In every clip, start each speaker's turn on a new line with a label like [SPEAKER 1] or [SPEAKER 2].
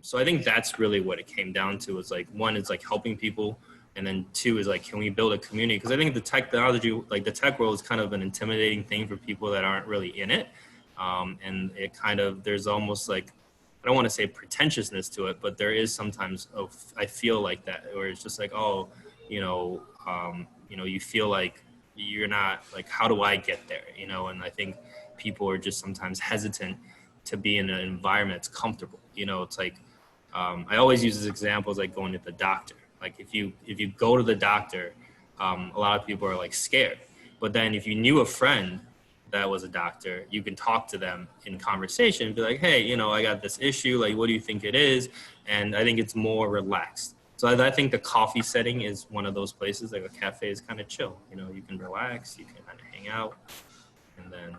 [SPEAKER 1] So I think that's really what it came down to, is like, one is like helping people, and then two is like, can we build a community? Because I think the technology, like the tech world, is kind of an intimidating thing for people that aren't really in it. And it kind of, there's almost like, I don't want to say pretentiousness to it, but there is sometimes, I feel like that, where it's just like, oh, you feel like you're not, like, how do I get there? And I think people are just sometimes hesitant to be in an environment that's comfortable. It's like, I always use this example as like going to the doctor. Like if you go to the doctor, a lot of people are like scared. But then if you knew a friend that was a doctor, you can talk to them in conversation and be like, hey, I got this issue. Like, what do you think it is? And I think it's more relaxed. So I think the coffee setting is one of those places. Like a cafe is kind of chill. You can relax, you can kind of hang out, and then,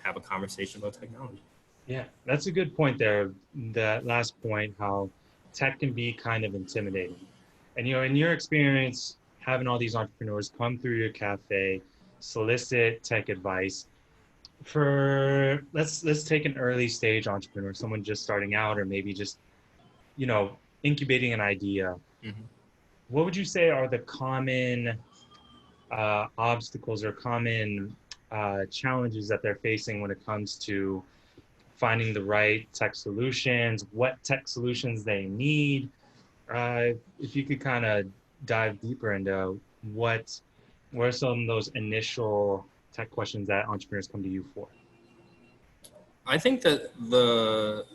[SPEAKER 1] have a conversation about technology.
[SPEAKER 2] Yeah, that's a good point there. That last point, how tech can be kind of intimidating. And in your experience, having all these entrepreneurs come through your cafe, solicit tech advice for let's take an early stage entrepreneur, someone just starting out or maybe just, incubating an idea.
[SPEAKER 1] Mm-hmm.
[SPEAKER 2] What would you say are the common obstacles or common challenges that they're facing when it comes to finding the right tech solutions, what tech solutions they need? If you could kind of dive deeper into what are some of those initial tech questions that entrepreneurs come to you for?
[SPEAKER 1] I think that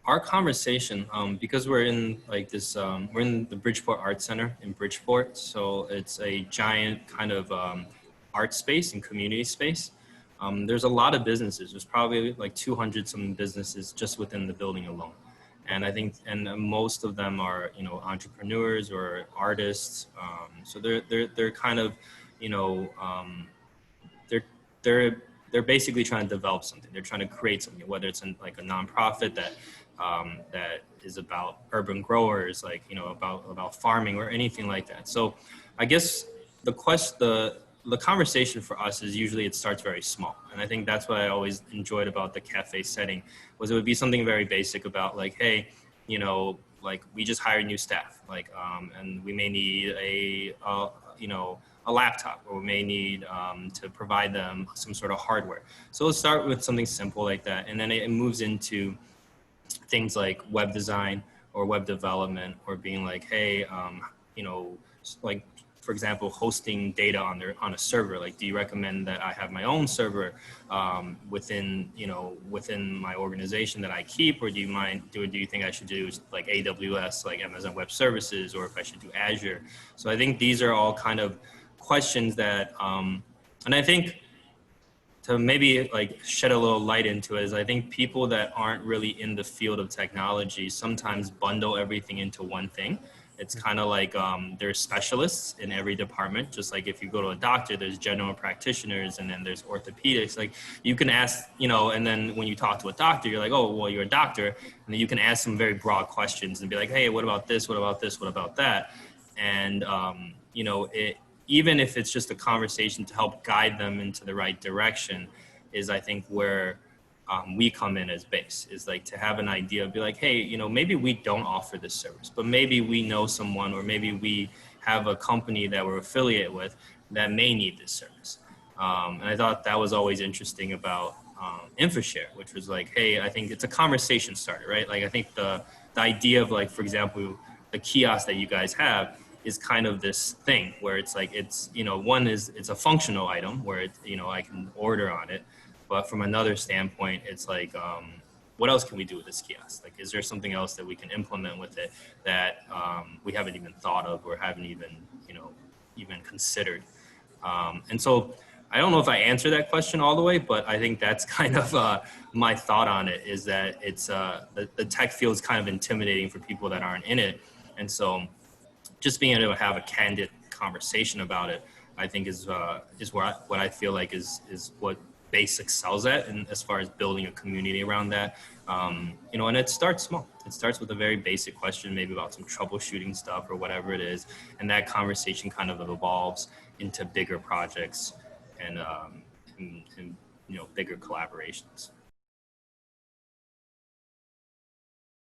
[SPEAKER 1] our conversation, because we're in like this, we're in the Bridgeport Art Center in Bridgeport, so it's a giant kind of art space and community space. There's a lot of businesses. There's probably like 200 some businesses just within the building alone, and I think, and most of them are entrepreneurs or artists. So they're kind of, you know um, they're they're they're basically trying to develop something. They're trying to create something, whether it's in like a nonprofit that is about urban growers, like about farming or anything like that. So, I guess the conversation for us is usually it starts very small, and I think that's what I always enjoyed about the cafe setting, was it would be something very basic about like, hey, like we just hired new staff, like and we may need a laptop, or we may need to provide them some sort of hardware. So let's start with something simple like that, and then it moves into things like web design or web development, or being like, hey, like, for example, hosting data on a server. Like, do you recommend that I have my own server within my organization that I keep, or do you think I should do like AWS, like Amazon Web Services, or if I should do Azure? So I think these are all kind of questions that, and I think, to maybe like shed a little light into it, is I think people that aren't really in the field of technology sometimes bundle everything into one thing. It's kind of like there's specialists in every department. Just like if you go to a doctor, there's general practitioners, and then there's orthopedics. Like you can ask, and then when you talk to a doctor, you're like, oh, well, you're a doctor. And then you can ask some very broad questions and be like, hey, what about this? What about this? What about that? And, even if it's just a conversation to help guide them into the right direction, is I think where we come in as base, is like to have an idea, be like, hey, maybe we don't offer this service, but maybe we know someone, or maybe we have a company that we're affiliated with that may need this service. And I thought that was always interesting about InfoShare, which was like, hey, I think it's a conversation starter, right? Like I think the idea of, like, for example, the kiosk that you guys have is kind of this thing where it's like, it's, one is it's a functional item where it's, I can order on it. But from another standpoint, it's like, what else can we do with this kiosk? Like, is there something else that we can implement with it that we haven't even thought of, or haven't even considered? And so I don't know if I answered that question all the way, but I think that's kind of my thought on it, is that it's the tech field is kind of intimidating for people that aren't in it. And so just being able to have a candid conversation about it, I think is what I feel like is what Base excels at, and as far as building a community around that, and it starts small. It starts with a very basic question, maybe about some troubleshooting stuff or whatever it is, and that conversation kind of evolves into bigger projects and bigger collaborations.